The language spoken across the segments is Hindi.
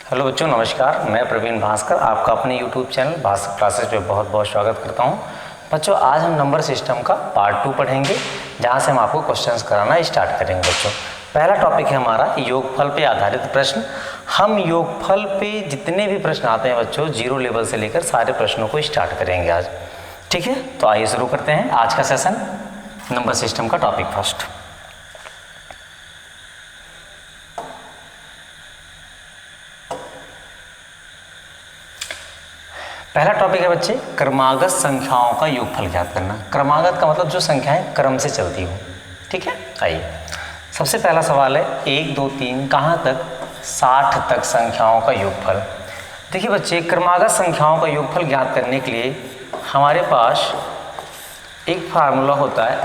हेलो बच्चों, नमस्कार। मैं प्रवीण भास्कर आपका अपने YouTube चैनल भास्कर क्लासेस पे बहुत बहुत स्वागत करता हूं। बच्चों, आज हम नंबर सिस्टम का पार्ट 2 पढ़ेंगे, जहां से हम आपको क्वेश्चंस कराना स्टार्ट करेंगे। बच्चों, पहला टॉपिक है हमारा योगफल पे आधारित प्रश्न। हम योगफल पे जितने भी प्रश्न आते हैं बच्चों, जीरो लेवल से लेकर सारे प्रश्नों को स्टार्ट करेंगे आज। ठीक है, तो आइए शुरू करते हैं आज का सेशन। नंबर सिस्टम का टॉपिक फर्स्ट। पहला टॉपिक है बच्चे, क्रमागत संख्याओं का योगफल ज्ञात करना। क्रमागत का मतलब जो संख्याएं क्रम से चलती हो। ठीक है, आइए सबसे पहला सवाल है 1, 2, 3 कहाँ तक 60 तक संख्याओं का योगफल। देखिए बच्चे, क्रमागत संख्याओं का योगफल ज्ञात करने के लिए हमारे पास एक फार्मूला होता है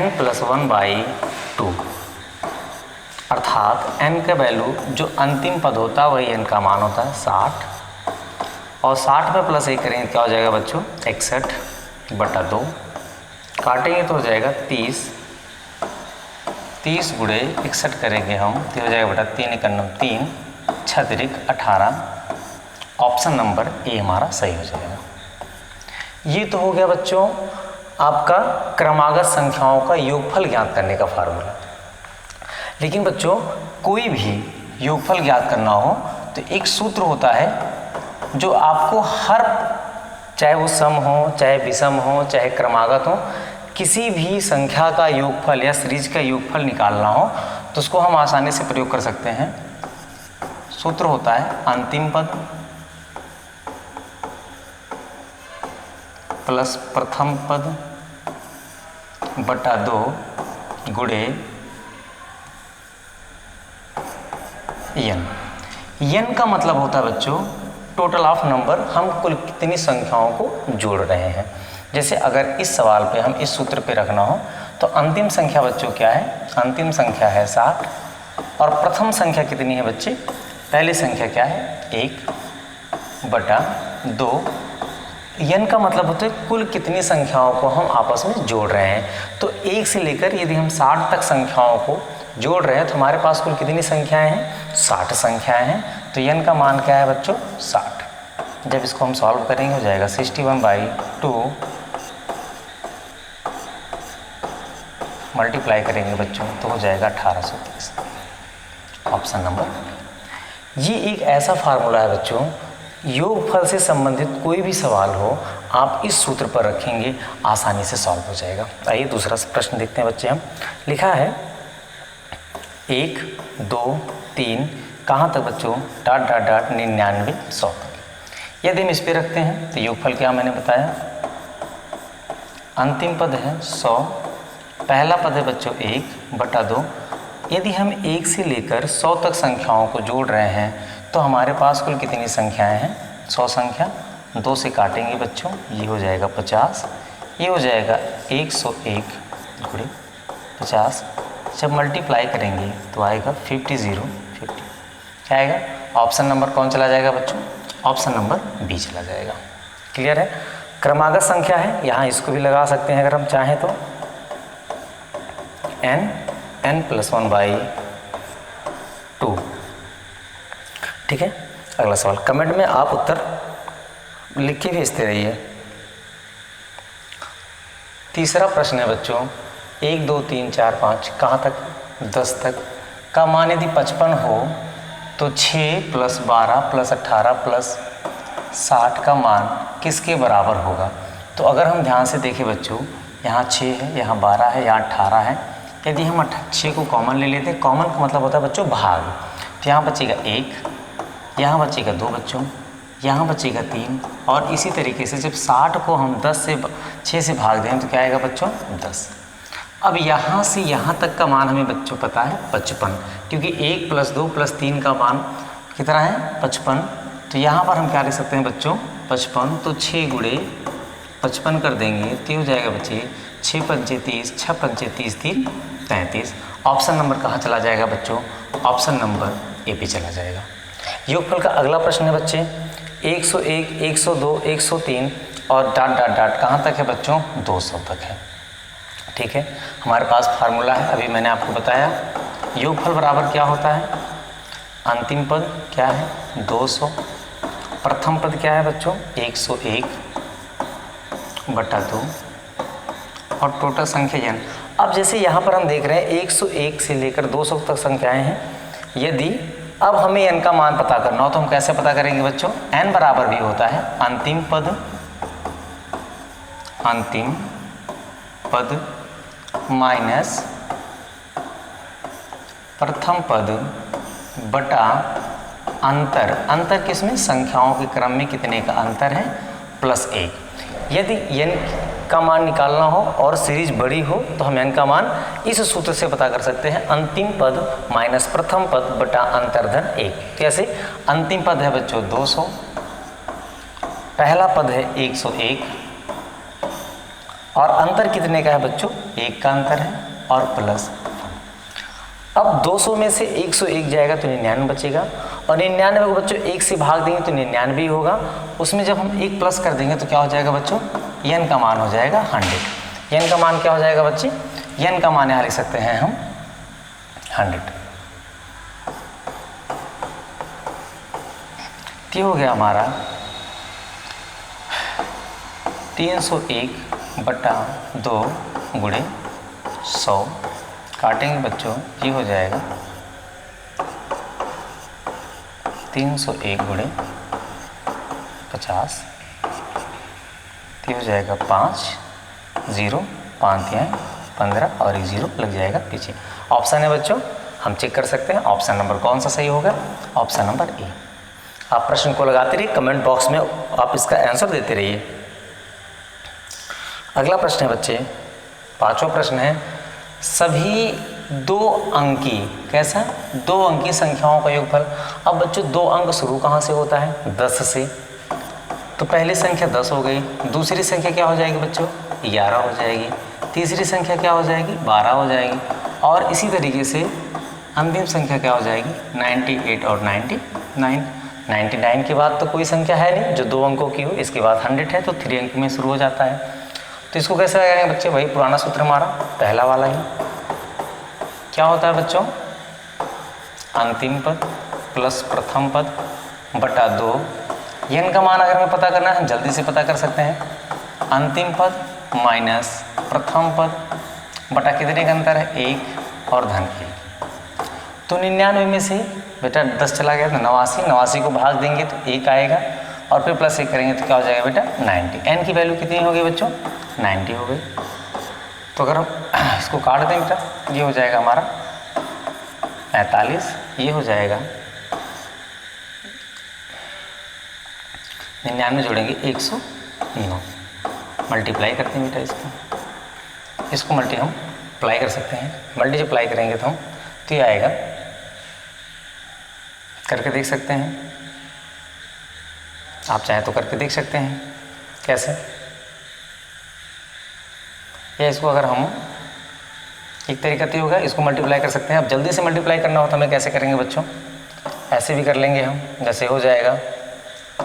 n+1/2, अर्थात n का वैल्यू जो अंतिम पद होता है वही n का मान होता है 60, और 60 पे प्लस 1 करेंगे क्या हो जाएगा बच्चों 61/2, काटेंगे तो हो जाएगा 30 गुणे 61 करेंगे हम तो हो जाएगा बेटा 3 × 9 3 6 × 18। ऑप्शन नंबर ए हमारा सही हो जाएगा। ये तो हो गया बच्चों आपका क्रमागत संख्याओं का योगफल ज्ञात करने का फार्मूला। लेकिन बच्चों, कोई भी योगफल ज्ञात करना हो तो एक सूत्र होता है जो आपको हर, चाहे वो सम हो, चाहे विषम हो, चाहे क्रमागत हो, किसी भी संख्या का योगफल या सीरीज का योगफल निकालना हो तो उसको हम आसानी से प्रयोग कर सकते हैं। सूत्र होता है अंतिम पद प्लस प्रथम पद बटा 2 गुणे n का मतलब होता है बच्चों टोटल ऑफ नंबर, हम कुल कितनी संख्याओं को जोड़ रहे हैं। जैसे अगर इस सवाल पे हम इस सूत्र पे रखना हो तो अंतिम संख्या बच्चों क्या है, अंतिम संख्या है 60, और प्रथम संख्या कितनी है बच्चे, पहली संख्या क्या है 1/2। n का मतलब होता है कुल कितनी संख्याओं को हम आपस में जोड़ रहे हैं। तो 1 से लेकर यदि हम 60 तक संख्याओं को जोड़ रहे हैं तो हमारे पास कुल कितनी संख्याएं हैं, 60 संख्याएं हैं। तो n का मान क्या है बच्चों 60। जब इसको हम सॉल्व करेंगे हो जाएगा 61/2 मल्टीप्लाई करेंगे बच्चों तो हो जाएगा 1830। Option number. ये एक ऐसा फार्मूला है बच्चों, योगफल से संबंधित कोई भी सवाल हो आप इस सूत्र पर रखेंगे आसानी से सॉल्व हो जाएगा। आइए दूसरा प्रश्न देखते हैं बच्चे। हम लिखा है 1, 2, 3 कहाँ तक बच्चों 99 100 तक। यदि हम इस पे रखते हैं तो योगफल क्या मैंने बताया, अंतिम पद है 100, पहला पद है बच्चों 1/2। यदि हम 1 से लेकर 100 तक संख्याओं को जोड़ रहे हैं तो हमारे पास कुल कितनी संख्याएं हैं 100 संख्या। 2 से काटेंगे बच्चों, ये हो जाएगा 50, ये हो जाएगा 101 गुणे 50। जब मल्टीप्लाई करेंगे तो आएगा 50 क्या आएगा, ऑप्शन नंबर कौन चला जाएगा बच्चों, ऑप्शन नंबर बी चला जाएगा। क्लियर है, क्रमागत संख्या है, यहाँ इसको भी लगा सकते हैं अगर हम चाहें तो n+1/2। ठीक है, अगला सवाल कमेंट में आप उत्तर लिख के भेजते रहिए। तीसरा प्रश्न है बच्चों 1, 2, 3, 4, 5 कहाँ तक 10 तक का मान यदि 55 हो तो 6 + 12 + 18 + 60 का मान किसके बराबर होगा। तो अगर हम ध्यान से देखें बच्चों, यहाँ 6 है, यहाँ 12 है, यहाँ 18 है। यदि हम 6 को कॉमन ले लेते हैं, कॉमन का मतलब होता है बच्चों भाग, तो यहाँ बचेगा 1, यहाँ बचेगा 2 बच्चों, यहाँ बचेगा 3, और इसी तरीके से जब 60 को हम 6 से भाग दें तो क्या आएगा बच्चों 10। अब यहाँ से यहाँ तक का मान हमें बच्चों पता है 55, क्योंकि 1 + 2 + 3 का मान कितना है 55। तो यहाँ पर हम क्या लिख सकते हैं बच्चों 55, तो 6 गुणे 55 कर देंगे तो हो जाएगा बच्चे 6 × 5 = 30, 6 × 5 = 30, 3 = 33। ऑप्शन नंबर कहाँ चला जाएगा बच्चों, ऑप्शन नंबर ए पे चला जाएगा। योगफल का अगला प्रश्न है बच्चे 101, 102, 103 और ... कहाँ तक है बच्चों 200 तक है। ठीक है, हमारे पास फार्मूला है, अभी मैंने आपको बताया योगफल बराबर क्या होता है, अंतिम पद क्या है 200, प्रथम पद क्या है बच्चों 101 बटा 2 और टोटल संख्या n। अब जैसे यहाँ पर हम देख रहे हैं 101 से लेकर 200 तक संख्याएं हैं। यदि अब हमें n का मान पता करना हो तो हम कैसे पता करेंगे बच्चों, n बराबर भी होता है अंतिम पद माइनस प्रथम पद बटा अंतर किसमें, संख्याओं के क्रम में कितने का अंतर है प्लस 1। यदि n का मान निकालना हो और सीरीज बड़ी हो तो हम n का मान इस सूत्र से पता कर सकते हैं, अंतिम पद माइनस प्रथम पद बटा अंतर्धन 1। कैसे, अंतिम पद है बच्चों 200, पहला पद है 101 और अंतर कितने का है बच्चों 1 का अंतर है और प्लस। अब 200 में से 101 जाएगा तो 99 बचेगा और 99 को बच्चों 1 से भाग देंगे तो 99 होगा। उसमें जब हम 1 प्लस कर देंगे तो क्या हो जाएगा बच्चों, n का मान हो जाएगा 100। n का मान क्या हो जाएगा बच्चे, n का मान यहाँ लिख सकते हैं हम 100। ये हो गया हमारा 301 बटा 2 गुणे 100। काटेंगे बच्चों, ये हो जाएगा 301 गुणे 50, ये हो जाएगा 5 0 5 15 और 1 0 लग जाएगा पीछे। ऑप्शन है बच्चों, हम चेक कर सकते हैं ऑप्शन नंबर कौन सा सही होगा, ऑप्शन नंबर ए। आप प्रश्न को लगाते रहिए, कमेंट बॉक्स में आप इसका आंसर देते रहिए। अगला प्रश्न है बच्चे, पांचवा प्रश्न है, सभी 2 अंकी, कैसा 2 अंकी संख्याओं का योगफल। अब बच्चों 2 अंक शुरू कहाँ से होता है 10 से, तो पहली संख्या 10 हो गई, दूसरी संख्या क्या हो जाएगी बच्चों 11 हो जाएगी, तीसरी संख्या क्या हो जाएगी 12 हो जाएगी और इसी तरीके से अंतिम संख्या क्या हो जाएगी 98 और 99। 99 के बाद तो कोई संख्या है नहीं जो 2 अंकों की हो, इसके बाद 100 है तो 3 अंक में शुरू हो जाता है। तो इसको कैसे लगाएंगे बच्चे, वही पुराना सूत्र हमारा पहला वाला ही, क्या होता है बच्चों अंतिम पद प्लस प्रथम पद बटा 2। n का मान अगर हमें पता करना है जल्दी से पता कर सकते हैं, अंतिम पद माइनस प्रथम पद बटा कितने का अंतर है 1 और धन 1। तो 99 में से बेटा 10 चला गया तो 89 को भाग देंगे तो 1 आएगा और फिर प्लस 1 करेंगे तो क्या हो जाएगा बेटा 90। n की वैल्यू कितनी हो गई बच्चों 90 हो गई। तो अगर हम इसको काट दें बेटा, ये हो जाएगा हमारा 45, ये हो जाएगा 99 जोड़ेंगे 109, मल्टीप्लाई करते हैं बेटा इसको हम अप्लाई कर सकते हैं, मल्टी अप्लाई करेंगे तो हम तो ये आएगा, करके देख सकते हैं, आप चाहें तो करके देख सकते हैं कैसे, या इसको अगर हम एक तरीका तो होगा इसको मल्टीप्लाई कर सकते हैं। अब जल्दी से मल्टीप्लाई करना हो तो हमें कैसे करेंगे बच्चों, ऐसे भी कर लेंगे हम, जैसे हो जाएगा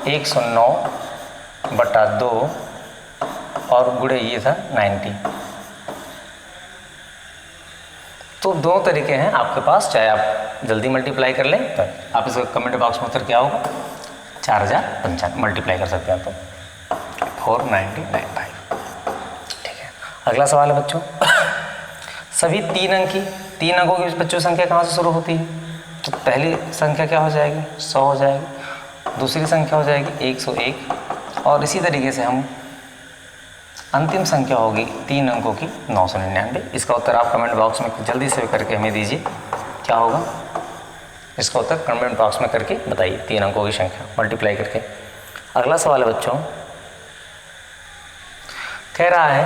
109 बटा 2 और गुणे ये था 90। तो 2 तरीके हैं आपके पास, चाहे आप जल्दी मल्टीप्लाई कर लें तो आप इसको कमेंट बॉक्स में उत्तर क्या होगा 4095 मल्टीप्लाई कर सकते हैं तो 4995। ठीक है, अगला सवाल है बच्चों, सभी 3 अंकों की बच्चों संख्या कहाँ से शुरू होती है, तो पहली संख्या क्या हो जाएगी 100 हो जाएगी, दूसरी संख्या हो जाएगी 101 और इसी तरीके से हम अंतिम संख्या होगी 3 अंकों की 999। इसका उत्तर आप कमेंट बॉक्स में जल्दी से करके हमें दीजिए, क्या होगा इसका उत्तर कमेंट बॉक्स में करके बताइए, 3 अंकों की संख्या मल्टीप्लाई करके। अगला सवाल है बच्चों, कह रहा है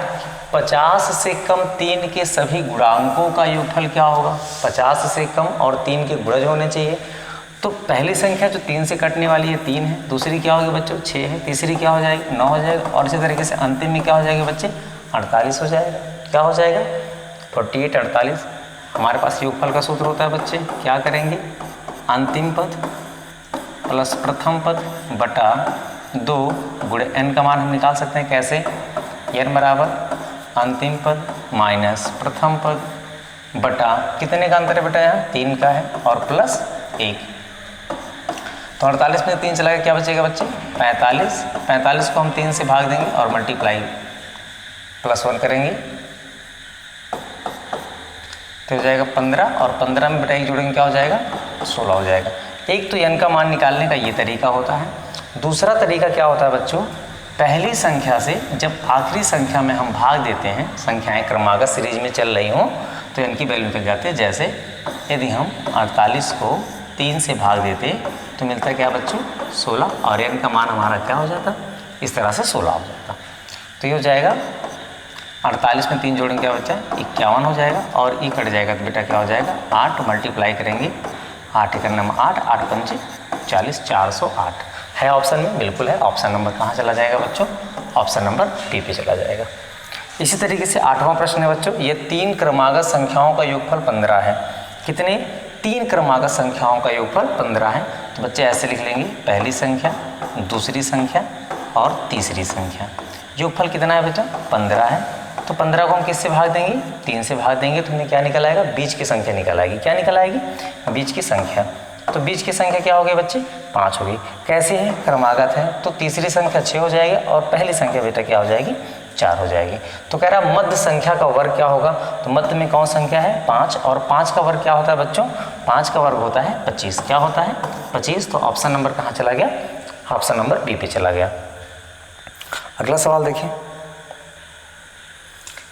50 से कम 3 के सभी गुणांकों का योगफल क्या होगा। 50 से कम और 3 के गुणज होने चाहिए। तो पहली संख्या जो 3 से कटने वाली है 3 है, दूसरी क्या होगी बच्चों 6 है, तीसरी क्या हो जाएगी 9 हो जाएगा और इसी तरीके से अंतिम में क्या हो जाएगा बच्चे 48 हो जाएगा। क्या हो जाएगा 48 48। हमारे पास योगफल का सूत्र होता है बच्चे, क्या करेंगे अंतिम पद प्लस प्रथम पद बटा 2 गुणे n का मान हम निकाल सकते हैं कैसे, n बराबर अंतिम पद माइनस प्रथम पद बटा कितने का अंतर है बेटा यहाँ 3 का है और प्लस 1। तो 48 में 3 चला गया, क्या बचेगा बच्चे 45। 45 को हम 3 से भाग देंगे और मल्टीप्लाई +1 करेंगे तो हो जाएगा 15, और 15 में बटा 1 जोड़ेंगे क्या हो जाएगा 16 हो जाएगा। एक तो n का मान निकालने का ये तरीका होता है। दूसरा तरीका क्या होता है बच्चों, पहली संख्या से जब आखिरी संख्या में हम भाग देते हैं, संख्याएं क्रमागत सीरीज में चल रही हों तो n की वैल्यू निकल जाती है। जैसे यदि हम 48 को 3 से भाग देते तो मिलता है क्या बच्चों 16, और n का मान हमारा क्या हो जाता, इस तरह से 16 हो जाता। तो ये हो जाएगा 48 में 3 जोड़ेंगे क्या बच्चा 51 हो जाएगा, और ई कट जाएगा तो बेटा क्या हो जाएगा 8 मल्टीप्लाई करेंगे 8 1 नंबर 8, 8 पंचे 40, 408 है ऑप्शन में, बिल्कुल है। ऑप्शन नंबर कहाँ चला जाएगा बच्चों, ऑप्शन नंबर बी पे चला जाएगा। इसी तरीके से 8वां प्रश्न है बच्चों, ये 3 क्रमागत संख्याओं का योगफल 15 है। कितने 3 क्रमागत संख्याओं का योगफल 15 है। तो बच्चे ऐसे लिख लेंगे, पहली संख्या, दूसरी संख्या और तीसरी संख्या। योगफल कितना है बेटा 15 है। तो 15 को हम किससे भाग देंगे 3 से भाग देंगे तो हमें क्या निकल आएगा, बीच की संख्या निकल आएगी। क्या निकल आएगी, बीच की संख्या। तो बीच की संख्या क्या हो गई बच्चे 5 हो गई। कैसे है, क्रमागत है, तो तीसरी संख्या 6 हो जाएगी और पहली संख्या बेटा क्या हो जाएगी 4 हो जाएगी। तो कह रहा मध्य संख्या का वर्ग क्या होगा, तो मध्य में कौन संख्या है 5, और 5 का वर्ग क्या होता है बच्चों, 5 का वर्ग होता है 25। क्या होता है 25। तो ऑप्शन नंबर कहाँ चला गया, ऑप्शन नंबर बी पे चला गया। अगला सवाल देखिए,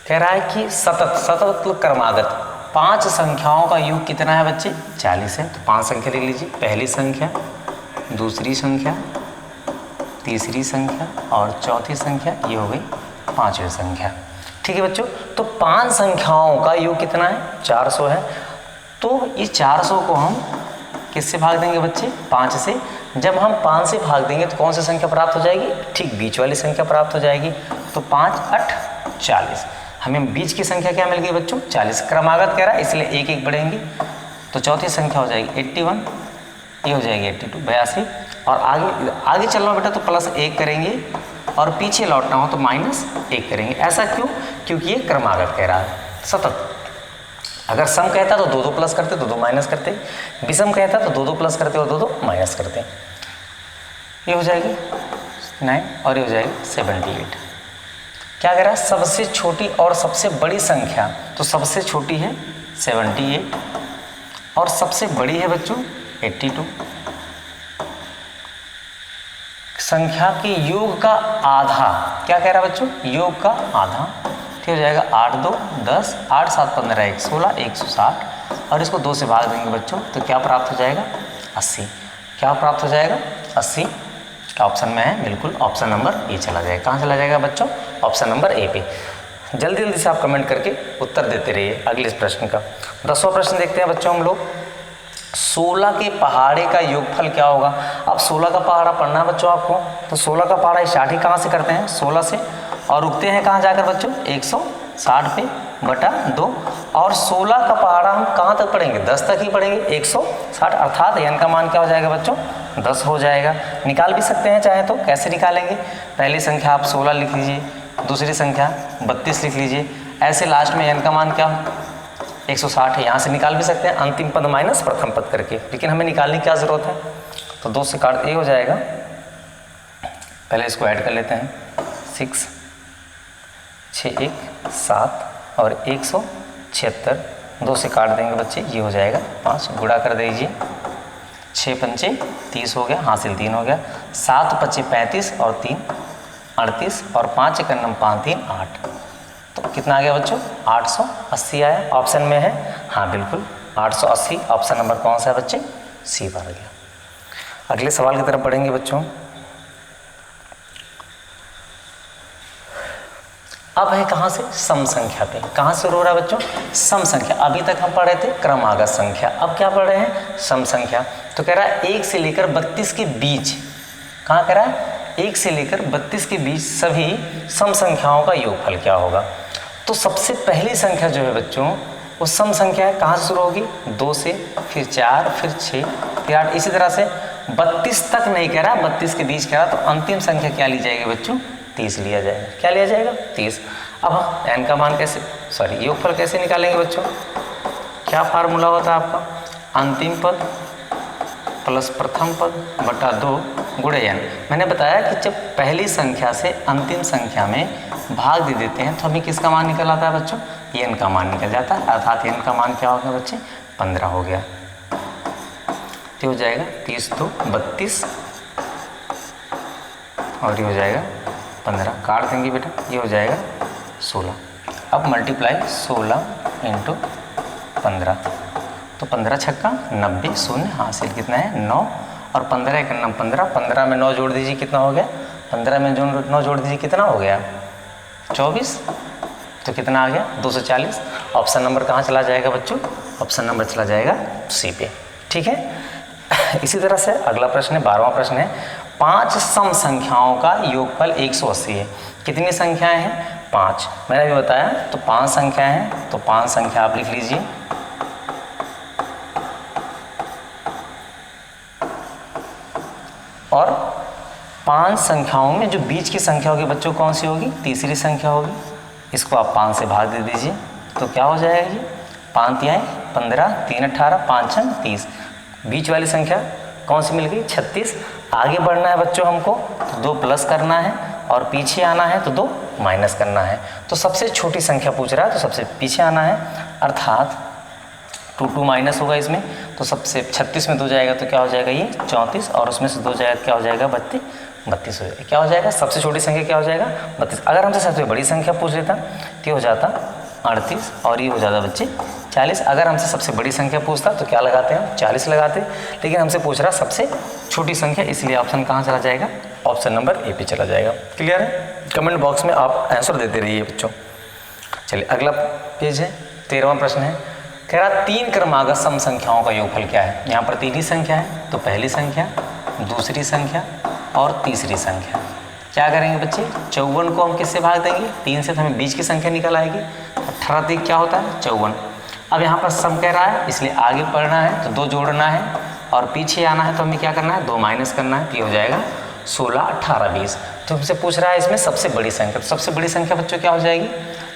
कह रहा है कि सतत क्रमागत 5 संख्याओं का योग कितना है बच्चे 40 है। तो 5 संख्या लिख लीजिए, पहली संख्या, दूसरी संख्या, तीसरी संख्या और चौथी संख्या, ये हो गई 5वीं संख्या। ठीक है बच्चों, तो 5 संख्याओं का योग कितना है 400 है। तो ये 400 को हम किससे भाग देंगे बच्चे 5 से। जब हम 5 से भाग देंगे तो कौन सी संख्या प्राप्त हो जाएगी, ठीक बीच वाली संख्या प्राप्त हो जाएगी। तो 5 8 40, हमें बीच की संख्या क्या मिल गई बच्चों 40। क्रमागत कह रहा है इसलिए एक एक बढ़ेंगे, तो चौथी संख्या हो जाएगी 81, ये हो जाएगी 82 82, और आगे चलना बेटा तो +1 करेंगे, और पीछे लौटना हो तो -1 करेंगे। ऐसा क्यों, क्योंकि ये क्रमागत कह रहा है सतत। अगर सम कहता तो 2 प्लस करते, 2 माइनस करते, विषम कहता तो 2 प्लस करते और 2 माइनस करते। ये हो जाएगी 9 और ये हो जाएगी 78। क्या कह रहा है, सबसे छोटी और सबसे बड़ी संख्या, तो सबसे छोटी है 78 और सबसे बड़ी है बच्चों 82। संख्या के योग का आधा, क्या कह रहा है बच्चों, योग का आधा। ठीक हो जाएगा 8 2 10, 8 7 15 1 16, 160, और इसको 2 से भाग देंगे बच्चों तो क्या प्राप्त हो जाएगा 80। क्या प्राप्त हो जाएगा 80। ऑप्शन में है, बिल्कुल ऑप्शन नंबर ए चला जाएगा। कहाँ चला जाएगा बच्चों, ऑप्शन नंबर ए पे। जल्दी जल्दी से आप कमेंट करके उत्तर देते रहिए। अगले प्रश्न का 10वां प्रश्न देखते हैं बच्चों हम लोग। 16 के पहाड़े का योगफल क्या होगा। अब 16 का पहाड़ा पढ़ना है बच्चों आपको, तो 16 का पहाड़ा स्टार्ट ही कहाँ से करते हैं 16 से, और रुकते हैं कहाँ जाकर बच्चों 160 पे बटा 2, और 16 का पहाड़ा हम कहाँ तक पढ़ेंगे 10 तक ही पढ़ेंगे 160, अर्थात n का मान क्या हो जाएगा बच्चों 10 हो जाएगा। निकाल भी सकते हैं चाहे तो, कैसे निकालेंगे, पहली संख्या आप 16 लिख लीजिए, दूसरी संख्या 32 लिख लीजिए, ऐसे लास्ट में n का मान क्या 160 है। यहाँ से निकाल भी सकते हैं अंतिम पद माइनस प्रथम पद करके, लेकिन हमें निकालने की क्या ज़रूरत है, तो 2 से काट, ये हो जाएगा, पहले इसको ऐड कर लेते हैं 6 6 1 7 और 176, 2 से काट देंगे बच्चे, ये हो जाएगा 5, गुणा कर दीजिए, 6 पंचे 30 हो गया, हासिल 3 हो गया, 7 पचे 35 और 3 38 और 5 1 5 3 8, तो कितना आ गया बच्चों 880 आया। ऑप्शन में है, हाँ बिल्कुल 880 ऑप्शन नंबर कौन सा है बच्चे, सी पर आ गया। अगले सवाल की तरफ बढ़ेंगे बच्चों। अब है कहाँ से, सम संख्या पे। कहाँ से शुरू हो रहा है बच्चों, सम संख्या। अभी तक हम पढ़ रहे थे क्रमागत संख्या, अब क्या पढ़ रहे हैं सम संख्या। तो कह रहा है 1 से लेकर 32 के बीच, कहाँ कह रहा है 1 से लेकर 32 के बीच सभी सम संख्याओं का योगफल क्या होगा। तो सबसे पहली संख्या जो है बच्चों वो सम संख्या है, कहाँ से शुरू होगी 2 से, फिर 4, फिर 6, फिर 8, इसी तरह से 32 तक नहीं कह रहा, 32 के बीच कह रहा, तो अंतिम संख्या क्या ली जाएगी बच्चों 30 लिया जाएगा। क्या लिया जाएगा 30। अब n का मान कैसे, योगफल कैसे निकालेंगे बच्चों, क्या फार्मूला होता है आपका, अंतिम पद प्लस प्रथम पद बटा 2 गुणे n। मैंने बताया कि जब पहली संख्या से अंतिम संख्या में भाग दे देते हैं तो हमें किसका मान निकल आता है बच्चों, n का मान निकल जाता है, अर्थात n का मान क्या होगा बच्चे, 15 हो गया। तो हो जाएगा 30 तो 32 और ये हो जाएगा 15, काट देंगे बेटा, ये हो जाएगा 16। अब मल्टीप्लाई 16 इंटू 15, तो 15 छक्का 90, शून्य हासिल कितना है 9, और 15 एक 15, 15 में 9 जोड़ दीजिए कितना हो गया, 15 में 9 जोड़ दीजिए कितना हो गया 24, तो कितना आ गया 240। ऑप्शन नंबर कहाँ चला जाएगा बच्चों, ऑप्शन नंबर चला जाएगा सी पे। ठीक है। इसी तरह से अगला प्रश्न है, 12वां प्रश्न है, 5 सम संख्याओं का योगफल 180 है। कितनी संख्याएं हैं, 5। मैंने अभी बताया तो 5 संख्याएं हैं, तो 5 संख्या आप लिख लीजिए। और 5 संख्याओं में जो बीच की संख्या होगी बच्चों कौन सी होगी, तीसरी संख्या होगी। इसको आप 5 से भाग दे दीजिए तो क्या हो जाएगा ये, 5 तिहाई 15, 3 18, 5 छंग 30। बीच वाली संख्या कौन सी मिल गई, 36। आगे बढ़ना है बच्चों हमको तो 2 प्लस करना है, और पीछे आना है तो 2 माइनस करना है। तो सबसे छोटी संख्या पूछ रहा है तो सबसे पीछे आना है, अर्थात 2 माइनस होगा इसमें, तो सबसे 36 में 2 जाएगा तो क्या हो जाएगा ये 34, और उसमें से 2 जाएगा क्या हो जाएगा 32 हो जाएगा। क्या हो जाएगा, सबसे छोटी संख्या क्या हो जाएगा 32। अगर हमसे सबसे बड़ी संख्या पूछ लेता तो ये हो जाता 38, और ये हो जाता बच्चे 40। अगर हमसे सबसे बड़ी संख्या पूछता तो क्या लगाते हैं हम 40 लगाते, लेकिन हमसे पूछ रहा सबसे छोटी संख्या, इसलिए ऑप्शन कहाँ चला जाएगा, ऑप्शन नंबर ए पे चला जाएगा। क्लियर है। कमेंट बॉक्स में आप आंसर देते रहिए बच्चों। चलिए अगला पेज है, 13वां प्रश्न है, कह रहा 3 क्रमागत सम संख्याओं का योगफल क्या है। यहाँ पर 3 ही संख्या है, तो पहली संख्या, दूसरी संख्या और तीसरी संख्या। क्या करेंगे बच्चे, 54 को हम किससे भाग देंगे, 3 से, तो हमें बीच की संख्या निकल आएगी। 18 3 क्या होता है 54। अब यहाँ पर सम कह रहा है इसलिए आगे पढ़ना है तो 2 जोड़ना है, और पीछे आना है तो हमें क्या करना है 2 माइनस करना है, तो ये हो जाएगा 16 18 20। तो हमसे पूछ रहा है इसमें सबसे बड़ी संख्या, तो सबसे बड़ी संख्या बच्चों क्या हो जाएगी,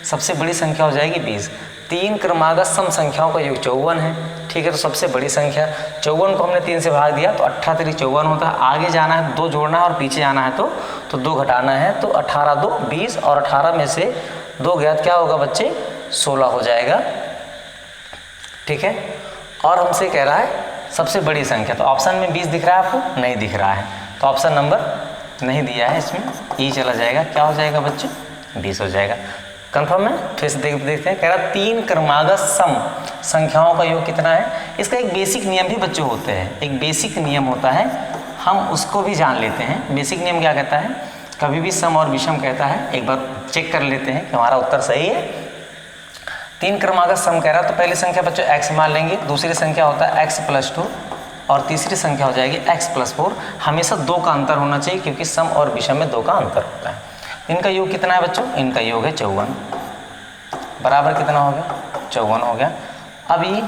सबसे बड़ी संख्या हो जाएगी 20। 3 क्रमागत सम संख्याओं का योग 54 है। ठीक है, तो सबसे बड़ी संख्या 54 को हमने 3 से भाग दिया तो 18 3 54 होता है। आगे जाना है 2 जोड़ना है, और पीछे आना है तो 2 घटाना है, तो 18 2 20, और 18 में से 2 गया क्या होगा बच्चे 16 हो जाएगा। ठीक है, और हमसे कह रहा है सबसे बड़ी संख्या, तो ऑप्शन में 20 दिख रहा है आपको, नहीं दिख रहा है, तो ऑप्शन नंबर नहीं दिया है इसमें, ई चला जाएगा। क्या हो जाएगा बच्चे 20 हो जाएगा। कंफर्म है। फिर से देखते हैं, कह रहा 3 क्रमागत सम संख्याओं का योग कितना है। इसका एक बेसिक नियम भी बच्चों होते हैं, एक बेसिक नियम होता है, हम उसको भी जान लेते हैं। बेसिक नियम क्या कहता है, कभी भी सम और विषम कहता है, एक बार चेक कर लेते हैं कि हमारा उत्तर सही है। 3 क्रमागत सम कह रहा तो पहली संख्या बच्चों x मान लेंगे, दूसरी संख्या होता है x + 2, और तीसरी संख्या हो जाएगी x + 4। हमेशा 2 का अंतर होना चाहिए, क्योंकि सम और विषम में 2 का अंतर होता है। इनका योग कितना है बच्चों, इनका योग है 54, बराबर कितना हो गया 54 हो गया। अभी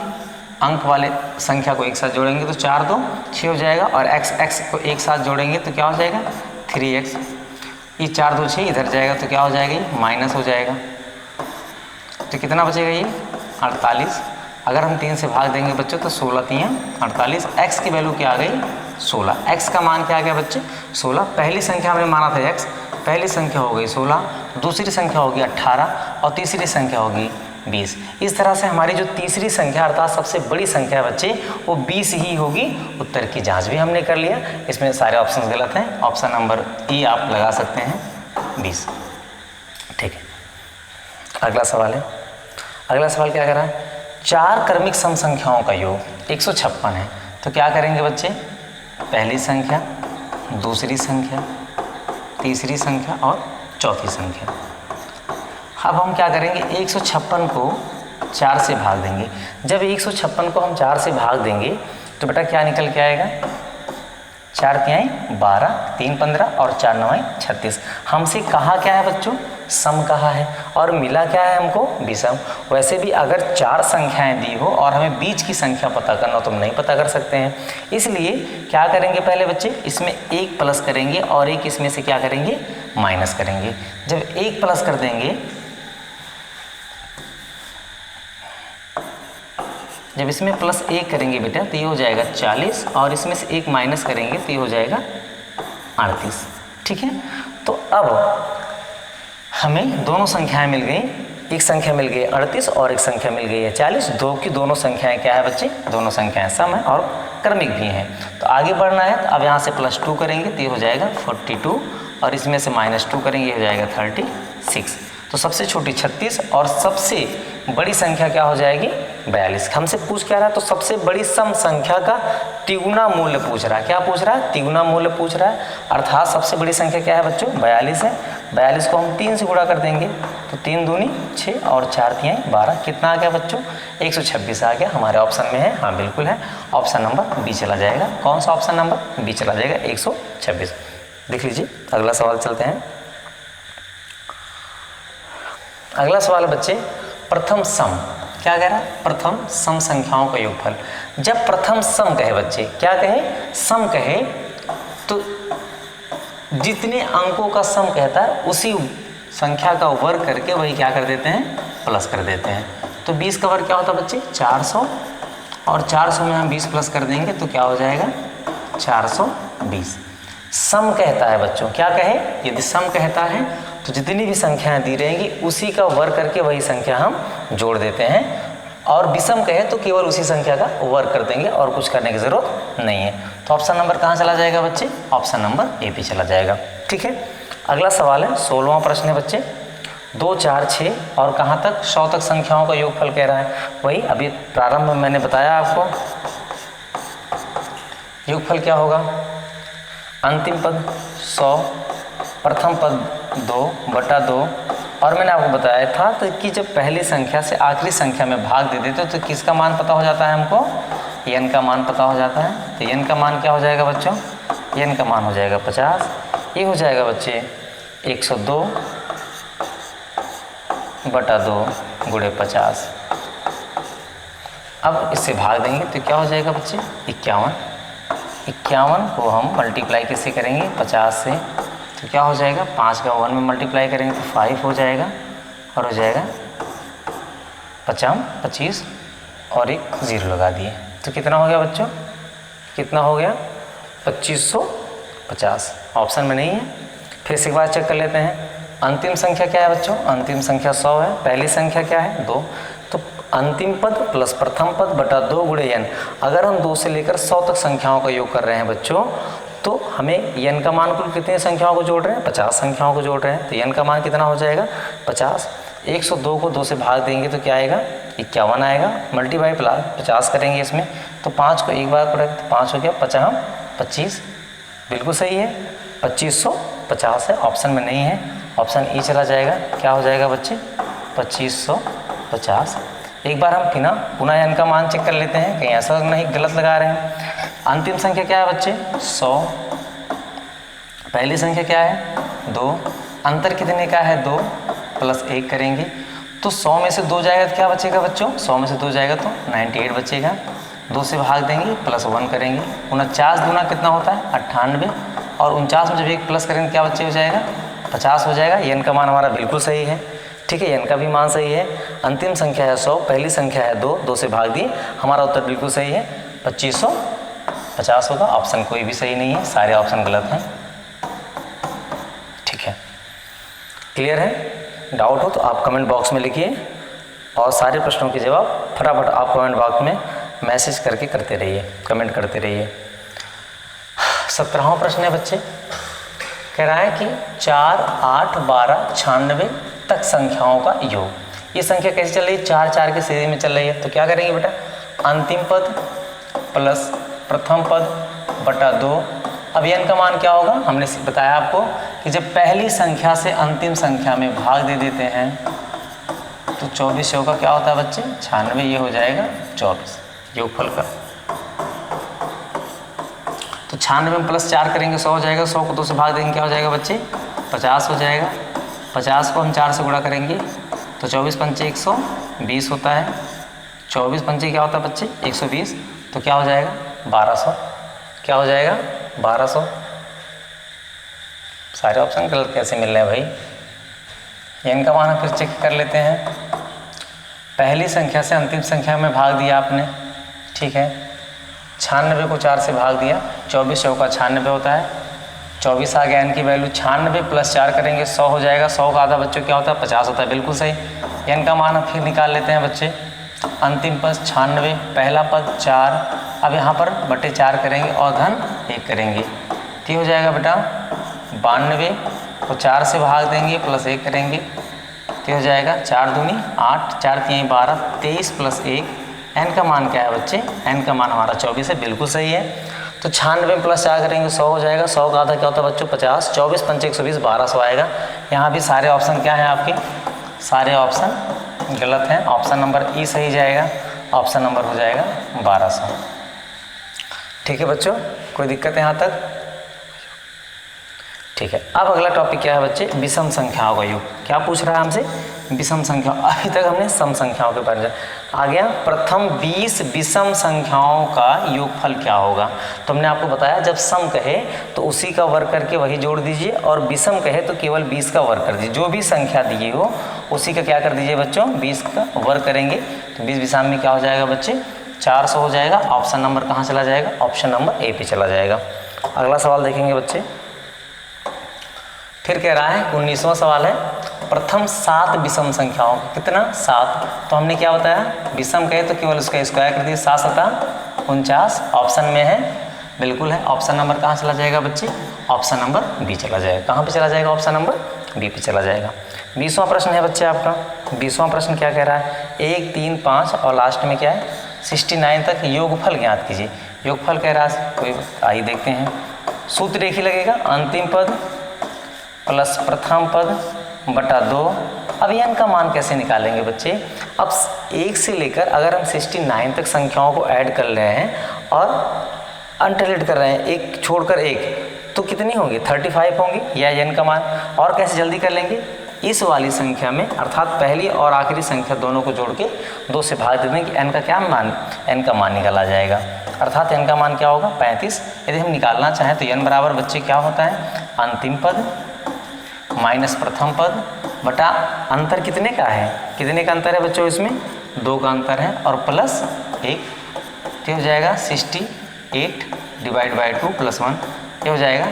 अंक वाले संख्या को एक साथ जोड़ेंगे तो 4 2 6 हो जाएगा, और x को एक साथ जोड़ेंगे तो क्या हो जाएगा 3x। ये 4 2 6 इधर जाएगा तो क्या हो जाएगा, ये माइनस हो जाएगा, तो कितना बचेगा ये 48। अगर हम 3 से भाग देंगे बच्चों तो 16 3 48। x की वैल्यू क्या आ गई 16, x का मान क्या आ गया बच्चे 16। पहली संख्या हमने माना था x, पहली संख्या हो गई 16, दूसरी संख्या होगी 18, और तीसरी संख्या होगी 20। इस तरह से हमारी जो तीसरी संख्या अर्थात सबसे बड़ी संख्या बच्चे वो 20 ही होगी। उत्तर की जांच भी हमने कर लिया, इसमें सारे ऑप्शन गलत हैं, ऑप्शन नंबर ई आप लगा सकते हैं 20। ठीक है, अगला सवाल है, अगला सवाल क्या कर रहा है, 4 क्रमिक सम संख्याओं का योग 156 है। तो क्या करेंगे बच्चे, पहली संख्या, दूसरी संख्या, तीसरी संख्या और चौथी संख्या। अब हम क्या करेंगे, 156 को 4 से भाग देंगे। जब 156 को हम 4 से भाग देंगे तो बेटा क्या निकल के आएगा, 4 तिहाई 12, 3 15 और 4 9 36। हमसे कहा क्या है बच्चों, सम कहा है, और मिला क्या है हमको विषम। वैसे भी अगर 4 संख्याएं दी हो और हमें बीच की संख्या पता करना हो तो हम नहीं पता कर सकते हैं। इसलिए क्या करेंगे पहले बच्चे, इसमें 1 प्लस करेंगे और 1 इसमें से क्या करेंगे माइनस करेंगे। जब 1 प्लस कर देंगे, जब इसमें प्लस 1 करेंगे बेटा तो ये हो जाएगा 40 और इसमें से 1 माइनस करेंगे तो ये हो जाएगा 38। ठीक है, तो अब हमें दोनों संख्याएं मिल गई, एक संख्या मिल गई 38 और एक संख्या मिल गई है 40। दो की दोनों संख्याएं क्या है बच्चे, दोनों संख्याएं सम है और क्रमिक भी हैं। तो आगे बढ़ना है, तो अब यहाँ से +2 करेंगे तो ये हो जाएगा 42 और इसमें से -2 करेंगे ये हो जाएगा 36। तो सबसे छोटी 36 और सबसे बड़ी संख्या क्या हो जाएगी 42। हमसे पूछ क्या रहा है, तो सबसे बड़ी सम संख्या का तिगुना मूल्य पूछ रहा है। क्या पूछ रहा है, तिगुना मूल्य पूछ रहा है। अर्थात सबसे बड़ी संख्या क्या है बच्चों, 42 है। 42 को हम 3 से गुणा कर देंगे तो 3 दूनी 6 और 4 तिहाई 12। कितना आ गया बच्चों, 126 आ गया। हमारे ऑप्शन में है, हाँ बिल्कुल है, ऑप्शन नंबर बी चला जाएगा। कौन सा ऑप्शन नंबर, बी चला जाएगा, 126। देख लीजिए अगला सवाल चलते हैं। अगला सवाल बच्चे, प्रथम सम। क्या कह रहा है, प्रथम सम संख्याओं का योगफल। जब प्रथम सम कहे बच्चे, क्या कहे, सम कहे, तो जितने अंकों का सम कहता है उसी संख्या का वर्ग करके वही क्या कर देते हैं, प्लस कर देते हैं। तो 20 का वर्ग क्या होता है बच्चे, 400 और 400 में हम 20 प्लस कर देंगे तो क्या हो जाएगा 420। सम कहता है बच्चों, क्या कहे, यदि सम कहता है तो जितनी भी संख्याएं दी रहेंगी उसी का वर्ग करके वही संख्या हम जोड़ देते हैं, और विषम कहे तो केवल उसी संख्या का वर्ग कर देंगे और कुछ करने की जरूरत नहीं है। तो ऑप्शन नंबर कहाँ चला जाएगा बच्चे, ऑप्शन नंबर ए पे चला जाएगा। ठीक है, अगला सवाल है 16वां प्रश्न है बच्चे, 2, 4, 6 और कहाँ तक 100 तक संख्याओं का योगफल कह रहा है। वही अभी प्रारंभ में मैंने बताया आपको, योगफल क्या होगा, अंतिम पद 100, प्रथम पद 2/2। और मैंने आपको बताया था तो कि जब पहली संख्या से आखिरी संख्या में भाग दे देते तो किसका मान पता हो जाता है हमको, n का मान पता हो जाता है। तो n का मान क्या हो जाएगा बच्चों, n का मान हो जाएगा 50। ये हो जाएगा बच्चे 102/2 × 50। अब इससे भाग देंगे तो क्या हो जाएगा बच्चे 51। 51 को हम मल्टीप्लाई किससे करेंगे, 50 से, तो क्या हो जाएगा 5 का 1 में मल्टीप्लाई करेंगे तो 5 हो जाएगा और हो जाएगा 25 और एक 0 लगा दिए तो कितना हो गया बच्चों, कितना हो गया 2550। ऑप्शन में नहीं है। फिर से एक बार चेक कर लेते हैं, अंतिम संख्या क्या है बच्चों, अंतिम संख्या 100 है, पहली संख्या क्या है 2, तो अंतिम पद प्लस प्रथम पद बटा 2 × n। अगर हम 2 से लेकर 100 तक संख्याओं का योग कर रहे हैं बच्चों तो हमें n का मान कुल कितनी संख्याओं को जोड़ रहे हैं, 50 संख्याओं को जोड़ रहे हैं। तो n का मान कितना हो जाएगा 50। 102 को 2 से भाग देंगे तो क्या आएगा 51 आएगा, मल्टीप्लाई 50 करेंगे इसमें तो 5 को एक बार पढ़ेंगे तो 5 हो गया 25। बिल्कुल सही है, 2550 है, ऑप्शन में नहीं है, ऑप्शन ई चला जाएगा। क्या हो जाएगा बच्चे 2550। एक बार हम पुनः n का मान चेक कर लेते हैं, कहीं ऐसा नहीं गलत लगा रहे हैं। अंतिम संख्या क्या है बच्चे 100, पहली संख्या क्या है 2, अंतर कितने का है 2 प्लस 1 करेंगे तो 100 में से 2 जाएगा तो क्या बचेगा बच्चों, 100 में से 2 जाएगा तो 98 बचेगा। 2 से भाग देंगे प्लस 1 करेंगे, 49 दूना कितना होता है 98 और 49 में जब 1 प्लस करेंगे क्या बच्चे हो जाएगा 50 हो जाएगा। n का मान हमारा बिल्कुल सही है। ठीक है, n का भी मान सही है। अंतिम संख्या है 100, पहली संख्या है 2, 2 से भाग दिए, हमारा उत्तर बिल्कुल सही है 2550 होगा। ऑप्शन कोई भी सही नहीं है, सारे ऑप्शन गलत हैं। ठीक है, क्लियर है। डाउट हो तो आप कमेंट बॉक्स में लिखिए और सारे प्रश्नों के जवाब फटाफट आप कमेंट बॉक्स में मैसेज करके करते रहिए, कमेंट करते रहिए। 17वां प्रश्न है बच्चे, कह रहा है कि 4, 8, 12, 96 तक संख्याओं का योग। ये संख्या कैसे चल रही है, 4, 4 के सीरीज में चल रही है। तो क्या करेंगे बेटा, अंतिम पद प्लस प्रथम पद बटा 2। अब n का मान क्या होगा, हमने बताया आपको कि जब पहली संख्या से अंतिम संख्या में भाग दे देते हैं तो 24 होगा, क्या होता है बच्चे 96, ये हो जाएगा 24 योगफल का। तो 96 में प्लस 4 करेंगे 100 हो जाएगा, 100 को 2 से भाग देंगे क्या हो जाएगा बच्चे 50 हो जाएगा। 50 को हम 4 से गुणा करेंगे तो 24 पंचे 120 होता है, 24 पंचे क्या होता है बच्चे 120, तो क्या हो जाएगा 1200, क्या हो जाएगा 1200। सारे ऑप्शन गलत कैसे मिल रहे हैं भाई। n का मान फिर चेक कर लेते हैं, पहली संख्या से अंतिम संख्या में भाग दिया आपने ठीक है। 96 को 4 से भाग दिया, 24 चौका 96 होता है, 24 आ गया n की वैल्यू। 96 प्लस 4 करेंगे 100 हो जाएगा, 100 का आधा बच्चों क्या होता है 50 होता है, बिल्कुल सही। n का मान फिर निकाल लेते हैं बच्चे। अंतिम पद 96, पहला पद 4, अब यहाँ पर बटे 4 करेंगे और घन 1 करेंगे, तो हो जाएगा बेटा 92 को 4 से भाग देंगे प्लस 1 करेंगे, तो हो जाएगा 4 दूनी 8, 4 3 12, 23 प्लस 1। n का मान क्या है बच्चे, n का मान हमारा 24 है, बिल्कुल सही है। तो 96 प्लस 4 करेंगे 100 हो जाएगा, 100 का आधा क्या होता है बच्चों 50, 24 पंचे 120, 1200 आएगा। यहाँ भी सारे ऑप्शन क्या हैं आपके, सारे ऑप्शन गलत हैं, ऑप्शन नंबर ई सही जाएगा, ऑप्शन नंबर हो जाएगा 1200। ठीक है बच्चों, कोई दिक्कत है यहाँ तक? ठीक है। अब अगला टॉपिक क्या है बच्चे, विषम संख्याओं का योग। क्या पूछ रहा है हमसे, विषम संख्या। अभी तक हमने सम संख्याओं के बारे में आ गया। प्रथम 20 विषम संख्याओं का योगफल क्या होगा। तो हमने आपको बताया जब सम कहे तो उसी का वर्ग करके वही जोड़ दीजिए, और विषम कहे तो केवल 20 का वर्ग कर दीजिए। जो भी संख्या दी हो उसी का क्या कर दीजिए बच्चों, 20 का वर्ग करेंगे, तो 20 विषम में क्या हो जाएगा बच्चे 400 हो जाएगा। ऑप्शन नंबर कहाँ चला जाएगा, ऑप्शन नंबर ए पे चला जाएगा। अगला सवाल देखेंगे बच्चे, फिर कह रहा है 19वां सवाल है, प्रथम 7 विषम संख्याओं कितना 7। तो हमने क्या बताया, विषम कहे तो केवल उसका स्क्वायर कर दिए, 7 7 49 ऑप्शन में है, बिल्कुल है। ऑप्शन नंबर कहाँ चला जाएगा बच्चे, ऑप्शन नंबर बी चला जाएगा। कहाँ पे चला जाएगा, ऑप्शन नंबर बी पे चला जाएगा। 20वां प्रश्न है बच्चे आपका। 20वां प्रश्न क्या कह रहा है, 1 3 5 और लास्ट में क्या है 69 तक योगफल ज्ञात कीजिए। योगफल कह रहा है कोई, आइए देखते हैं। सूत्र एक ही लगेगा, अंतिम पद प्लस प्रथम पद बटा 2। अब n का मान कैसे निकालेंगे बच्चे, अब 1 से लेकर अगर हम 69 तक संख्याओं को ऐड कर रहे हैं और अनटिलेट कर रहे हैं, एक छोड़कर एक, तो कितनी होंगी 35 होंगी, यह n का मान। और कैसे जल्दी कर लेंगे, इस वाली संख्या में अर्थात पहली और आखिरी संख्या दोनों को जोड़ के 2 से भाग दे दें कि n का क्या मान, n का मान निकाला जाएगा। अर्थात n का मान क्या होगा 35। यदि हम निकालना चाहें तो n बराबर बच्चे क्या होता है, अंतिम पद माइनस प्रथम पद बटा अंतर कितने का है, कितने का अंतर है बच्चों, इसमें 2 का अंतर है, और प्लस 1, तो हो जाएगा 68 डिवाइड बाई 2 प्लस 1, ये हो जाएगा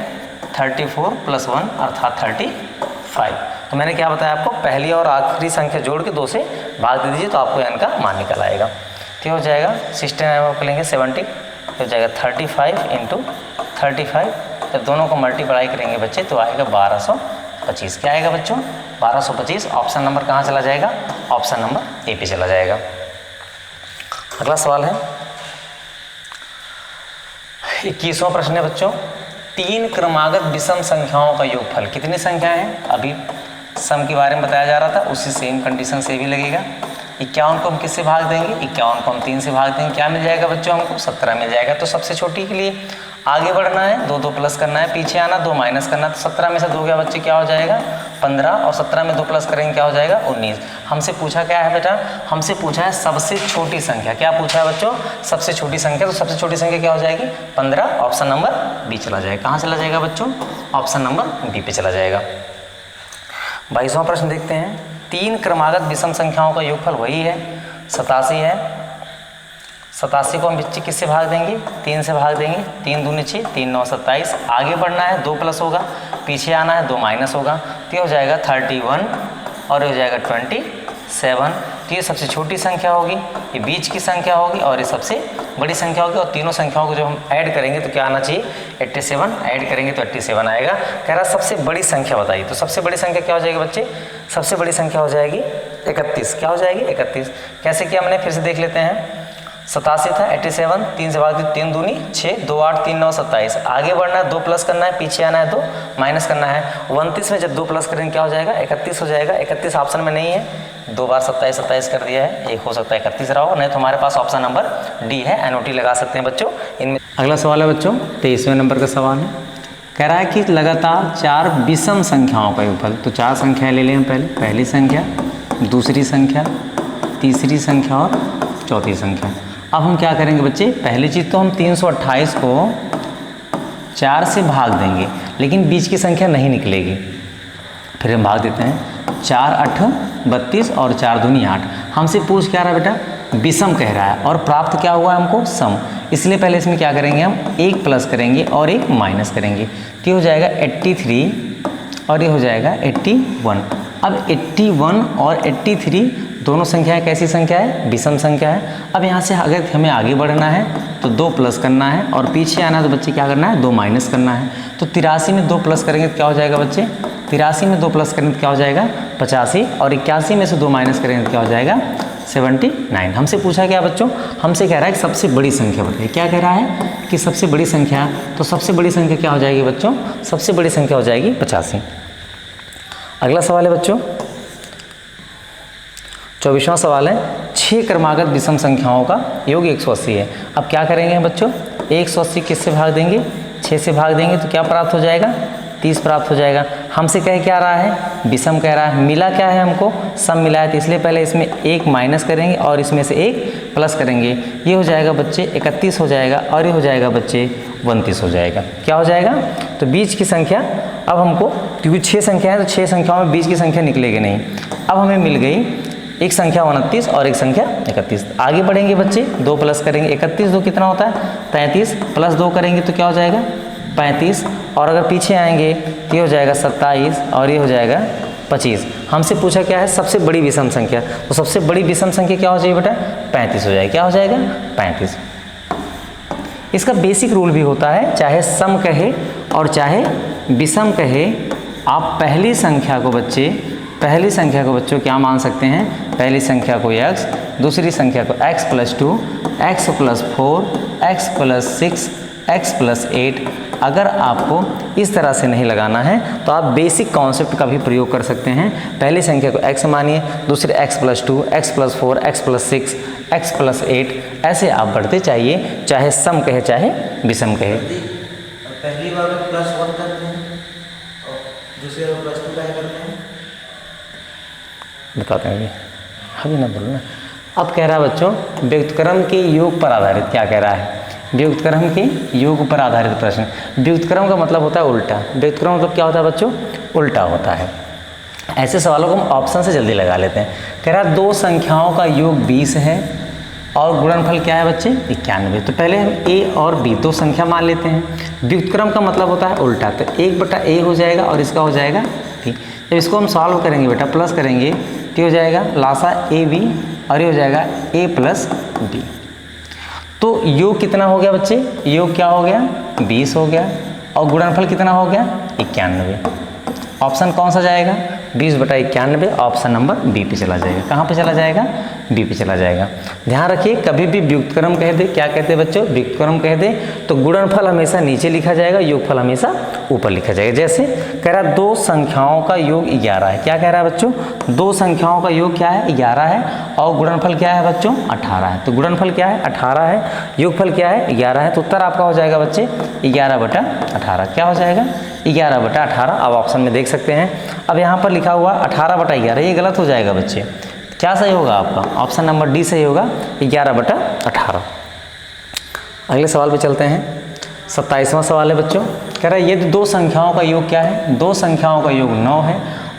34 प्लस 1 अर्थात 35। तो मैंने क्या बताया आपको, पहली और आखिरी संख्या जोड़ के 2 से भाग दे दीजिए तो आपको n का मान निकल आएगा। तो हो जाएगा 69 लेंगे 70, हो जाएगा 35 इंटू 35, जब दोनों को मल्टीप्लाई करेंगे बच्चे तो आएगा 1225। क्या आएगा बच्चों 1225। ऑप्शन नंबर कहाँ चला जाएगा, ऑप्शन नंबर ए पे चला जाएगा। अगला सवाल है 21वां प्रश्न है बच्चों, 3 क्रमागत विषम संख्याओं का योगफल। कितनी संख्या है, अभी सम के बारे में बताया जा रहा था, उसी सेम कंडीशन से भी लगेगा। 51 को हम किससे भाग देंगे, 51 को हम 3 से भाग देंगे, क्या मिल जाएगा बच्चों हमको 17 मिल जाएगा। तो सबसे छोटी के लिए आगे बढ़ना है, 2 2 प्लस करना है, पीछे आना 2 माइनस करना है, तो 17 में से 2 गया बच्चे क्या हो जाएगा 15, और 17 में 2 प्लस करेंगे क्या हो जाएगा 19। हमसे पूछा क्या है बेटा, हमसे पूछा है सबसे छोटी संख्या। क्या पूछा है बच्चों, सबसे छोटी संख्या। तो सबसे छोटी संख्या क्या हो जाएगी 15, ऑप्शन नंबर बी चला जाएगा। कहाँ चला जाएगा बच्चों, ऑप्शन नंबर बी पे चला जाएगा। 22वां प्रश्न देखते हैं, 3 क्रमागत विषम संख्याओं का योगफल वही है 87 है। 87 को हम बच्चे किससे भाग देंगे, 3 से भाग देंगे, 3 दूनी 6, 3 9 27। आगे बढ़ना है 2 प्लस होगा, पीछे आना है 2 माइनस होगा, तो हो जाएगा 31 और हो जाएगा 27। तो ये सबसे छोटी संख्या होगी, ये बीच की संख्या होगी और ये सबसे बड़ी संख्या होगी। और तीनों संख्याओं को जब हम ऐड करेंगे तो क्या आना चाहिए 87, ऐड करेंगे तो 87 आएगा। कह रहा सबसे बड़ी संख्या बताइए, तो सबसे बड़ी संख्या क्या हो जाएगी बच्चे, सबसे बड़ी संख्या हो जाएगी 31। क्या हो जाएगी 31। कैसे किया हमने फिर से देख लेते हैं। 87 था, 87 3 से भाग दी, 3 दूनी 6, 2 8 3 9 27। आगे बढ़ना है 2 प्लस करना है, पीछे आना है 2 माइनस करना है। 29 में जब 2 प्लस करेंगे क्या हो जाएगा 31 हो जाएगा। 31 ऑप्शन में नहीं है, 2 बार 27 27 कर दिया है, एक हो सकता है 31 रहा हो, नहीं तो हमारे पास ऑप्शन नंबर डी है, एनओटी लगा सकते हैं बच्चों इनमें। अगला सवाल है बच्चों 23वें नंबर का सवाल है, कह रहा है कि लगातार 4 विषम संख्याओं का योगफल। तो 4 संख्याएँ ले लें हम पहले, पहली संख्या, दूसरी संख्या, तीसरी संख्या और चौथी संख्या। अब हम क्या करेंगे बच्चे, पहली चीज़ तो हम 328 को 4 से भाग देंगे, लेकिन बीच की संख्या नहीं निकलेगी। फिर हम भाग देते हैं 4 8 32 और 4 दूनी 8। हमसे पूछ क्या रहा बेटा, विषम कह रहा है और प्राप्त क्या हुआ हमको, सम। इसलिए पहले इसमें क्या करेंगे हम, एक प्लस करेंगे और एक माइनस करेंगे, तो ये हो जाएगा 83 और ये हो जाएगा 81। अब 81 और 83 दोनों संख्याएं कैसी संख्या है, विषम संख्या है। अब यहाँ से अगर हमें आगे बढ़ना है तो 2 प्लस करना है और पीछे आना है तो बच्चे क्या करना है, 2 माइनस करना है। तो 83 में 2 प्लस करेंगे तो क्या हो जाएगा बच्चे, 83 में 2 प्लस करेंगे तो क्या हो जाएगा 85 और 81 में से 2 माइनस करेंगे तो क्या हो जाएगा 79। हमसे पूछा क्या बच्चों, हमसे कह रहा है कि सबसे बड़ी संख्या बताइए। क्या कह रहा है कि सबसे बड़ी संख्या, तो सबसे बड़ी संख्या क्या हो जाएगी बच्चों, सबसे बड़ी संख्या हो जाएगी 85। अगला सवाल है बच्चों 24वां सवाल है, 6 क्रमागत विषम संख्याओं का योग 180 है। अब क्या करेंगे बच्चों, 180 किससे भाग देंगे, 6 से भाग देंगे तो क्या प्राप्त हो जाएगा, 30 प्राप्त हो जाएगा। हमसे कह क्या रहा है, विषम कह रहा है, मिला क्या है हमको, सम मिला है, तो इसलिए पहले इसमें 1 माइनस करेंगे और इसमें से 1 प्लस करेंगे। ये हो जाएगा बच्चे 31 हो जाएगा और ये हो जाएगा बच्चे 29 हो जाएगा। क्या हो जाएगा, तो बीच की संख्या अब हमको, क्योंकि 6 संख्या है तो 6 संख्याओं में बीच की संख्या निकलेगी नहीं। अब हमें मिल गई एक संख्या 29 और एक संख्या 31। आगे बढ़ेंगे बच्चे, 2 प्लस करेंगे, 31 2 कितना होता है 33, प्लस 2 करेंगे तो क्या हो जाएगा 35 और अगर पीछे आएंगे तो ये हो जाएगा 27 और ये हो जाएगा 25। हमसे पूछा क्या है, सबसे बड़ी विषम संख्या, तो सबसे बड़ी विषम संख्या क्या हो जाएगी बेटा 35 हो जाएगी। क्या हो जाएगा 35। इसका बेसिक रूल भी होता है, चाहे सम कहे और चाहे विषम कहे, आप पहली संख्या को बच्चों क्या मान सकते हैं, पहली संख्या को x, दूसरी संख्या को x + 2, x + 4, x + 6, x + 8। अगर आपको इस तरह से नहीं लगाना है तो आप बेसिक कॉन्सेप्ट का भी प्रयोग कर सकते हैं। पहली संख्या को x मानिए, दूसरे x + 2, x + 4, x + 6, x + 8, ऐसे आप बढ़ते चाहिए, चाहे सम कहे चाहे विषम कहे। पहली बार में +1 करते हैं और दूसरी बार +2 का करते हैं, बताते हैं अभी ना बोलना। अब कह रहा है बच्चों व्युत्क्रम के योग पर आधारित, क्या कह रहा है, व्युत्क्रम के योग पर आधारित प्रश्न। व्युत्क्रम का मतलब होता है उल्टा, व्युत्क्रम मतलब क्या होता है बच्चों, उल्टा होता है। ऐसे सवालों को हम ऑप्शन से जल्दी लगा लेते हैं। कह रहा है 2 संख्याओं का योग 20 है और गुणनफल क्या है बच्चे 91। तो पहले हम a और b 2 संख्या मान लेते हैं। व्युत्क्रम का मतलब होता है उल्टा, तो 1/a हो जाएगा और इसका हो जाएगा b। जब इसको हम सॉल्व करेंगे बेटा, प्लस करेंगे तो हो जाएगा लासा ab और ये हो जाएगा a + b। तो योग कितना हो गया बच्चे, योग क्या हो गया 20 हो गया और गुणनफल कितना हो गया 91। ऑप्शन कौन सा जाएगा, 20/91, ऑप्शन नंबर बी पे चला जाएगा। कहाँ पे चला जाएगा, बी पे चला जाएगा। ध्यान रखिए, कभी भी व्युत्क्रम कह दे, क्या कहते हैं बच्चों, व्युत्क्रम कह दे तो गुणनफल हमेशा नीचे लिखा जाएगा, योगफल हमेशा ऊपर लिखा जाएगा। जैसे कह रहा है 2 संख्याओं का योग 11 है। क्या कह रहा है बच्चों, 2 संख्याओं का योग क्या है 11 है और गुणनफल क्या है बच्चों 18 है। तो गुणनफल क्या है 18 है, योगफल क्या है 11 है। तो उत्तर आपका हो जाएगा बच्चे 11/18। क्या हो जाएगा 11/18। अब ऑप्शन में देख सकते हैं, अब यहाँ पर लिखा हुआ 18/11, ये गलत हो जाएगा बच्चे। क्या सही होगा आपका, ऑप्शन नंबर डी सही होगा 11/18। अगले सवाल पे चलते हैं। 27वां सवाल है बच्चों, कह रहा है यदि 2 संख्याओं का योग क्या है, 2 संख्याओं का योग 9 है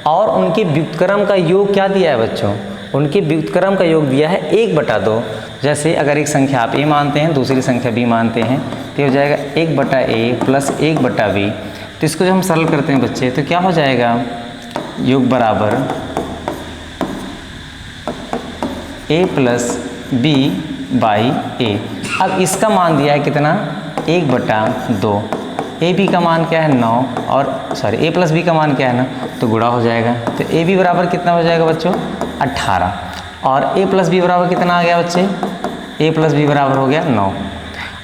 और उनके व्युत्क्रम का योग क्या दिया है बच्चों, उनके व्युत्क्रम का योग दिया है 1/2। जैसे अगर एक संख्या आप a मानते हैं, दूसरी संख्या b मानते हैं, तो हो जाएगा 1/a + 1/b। तो इसको जब हम सरल करते हैं बच्चे तो क्या हो जाएगा, योग बराबर a + b/a। अब इसका मान दिया है कितना 1/2, ए बी का मान क्या है 9 और a + b का मान क्या है ना, तो गुणा हो जाएगा। तो ए बी बराबर कितना हो जाएगा बच्चों 18 और a + b बराबर कितना आ गया बच्चे, a + b बराबर हो गया 9।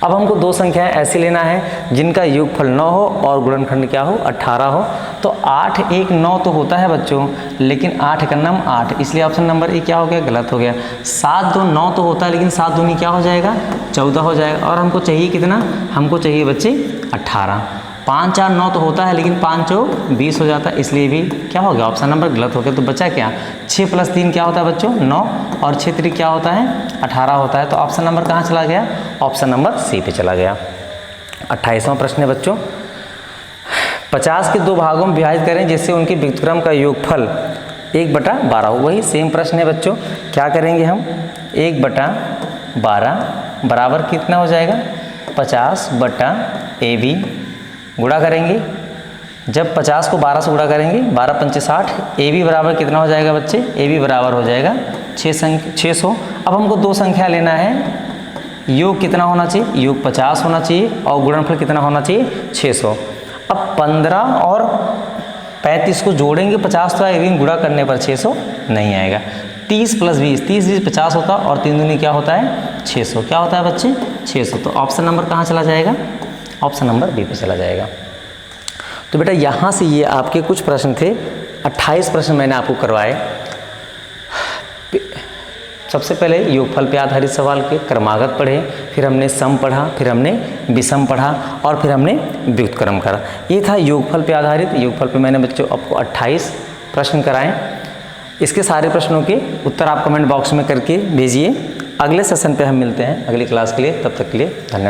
अब हमको 2 संख्याएं ऐसे लेना है जिनका योगफल 9 हो और गुणनखंड क्या हो 18 हो। तो 8 1 9 तो होता है बच्चों, लेकिन 8 का नाम 8, इसलिए ऑप्शन नंबर ए क्या हो गया, गलत हो गया। 7 2 9 तो होता है, लेकिन 7 दूनी क्या हो जाएगा 14 हो जाएगा। और हमको चाहिए कितना, हमको चाहिए बच्चे 18। 5 4 9 तो होता है, लेकिन 5 4 20 हो जाता है, इसलिए भी क्या हो गया, ऑप्शन नंबर गलत हो गया। तो बचा क्या, 6 + 3 क्या होता है बच्चों 9 और 6 3 क्या होता है 18 होता है। तो ऑप्शन नंबर कहाँ चला गया, ऑप्शन नंबर सी पे चला गया। 28वां प्रश्न है बच्चों, 50 के 2 भागों में विभाजित करें जिससे उनके व्युत्क्रम का योगफल 1/12 वही सेम प्रश्न है बच्चों। क्या करेंगे हम, 1/12 बराबर कितना हो जाएगा 50/AB गुणा करेंगे। जब 50 को 12 से गुणा करेंगे 12 पंचे 60, AB बराबर कितना हो जाएगा बच्चे, AB बराबर हो जाएगा 600। अब हमको दो संख्या लेना है, योग कितना होना चाहिए, योग 50 होना चाहिए और गुणनफल कितना होना चाहिए 600। अब 15 और 35 को जोड़ेंगे 50 तो आएगा, लेकिन गुणा करने पर 600 नहीं आएगा। 30 + 20, 30 20 50 होता और 3 दूनी क्या होता है 600, क्या होता है बच्चे 600। तो ऑप्शन नंबर कहाँ चला जाएगा, ऑप्शन नंबर बी पे चला जाएगा। तो बेटा यहाँ से ये आपके कुछ प्रश्न थे, 28 प्रश्न मैंने आपको करवाए। सबसे पहले योगफल पे आधारित सवाल के क्रमागत पढ़े, फिर हमने सम पढ़ा, फिर हमने विषम पढ़ा और फिर हमने व्युत्क्रम करा। ये था योगफल पे आधारित। योगफल पे मैंने बच्चों आपको 28 प्रश्न कराए। इसके सारे प्रश्नों के उत्तर आप कमेंट बॉक्स में करके भेजिए। अगले सेशन पे हम मिलते हैं अगली क्लास के लिए, तब तक के लिए धन्यवाद।